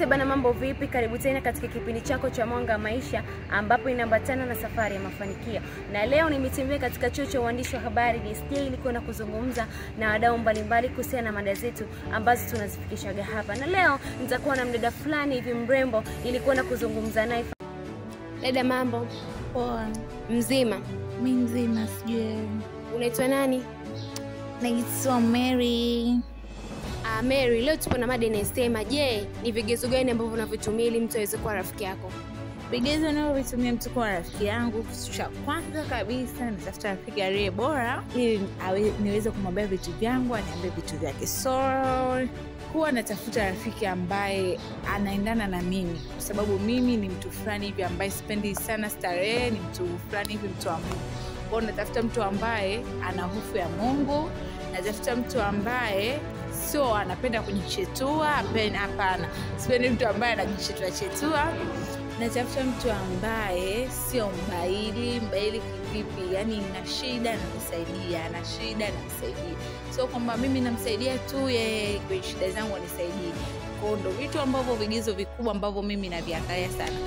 Bana, mambo vipi? Karibu tena katika kipindi chako cha Mwanga Maisha, ambapo inaambatana na safari ya mafanikio. Na leo nimetembea katika chuo cha uandishi wa habari DSJ ili kwenda kuzungumza na wadau mbalimbali kuhusiana na mada zetu ambazo tunazifikishaga hapa. Na leo nitakuwa na mdada fulani hivi mrembo ili kwenda kuzungumza naye. Dada, mambo? Poa. Mzima? Mimi mzima, sijui. Unaitwa nani? Naitwa Mary. Mary, leo tupo na mada inasema, je, ni vigezo gani ambavyo unavitumia ili mtu aweze kuwa rafiki yako? Vigezo ninavyovitumia mtu kuwa rafiki yangu, kitu cha kwanza kabisa natafuta rafiki aliye bora ili niweze kumwambia vitu vyangu, aniambie vitu vyake. So huwa natafuta rafiki ambaye anaendana na mimi, kwa sababu mimi ni mtu fulani hivi ambaye sipendi sana starehe, ni mtu fulani hivi mtu wa Mungu. Kwa hiyo natafuta mtu ambaye ana hofu ya Mungu, natafuta mtu ambaye sio anapenda kujichetua, hapana. Sipendi mtu ambaye anajichetua. Natafuta mtu ambaye sio mbaili kivipi, yani ina shida na kusaidia, ana shida na kusaidia. So kwamba mimi namsaidia tu yeye kwa shida zangu anisaidie. Kwa hiyo ndio vitu ambavyo vigezo vikubwa ambavyo mimi naviangalia sana.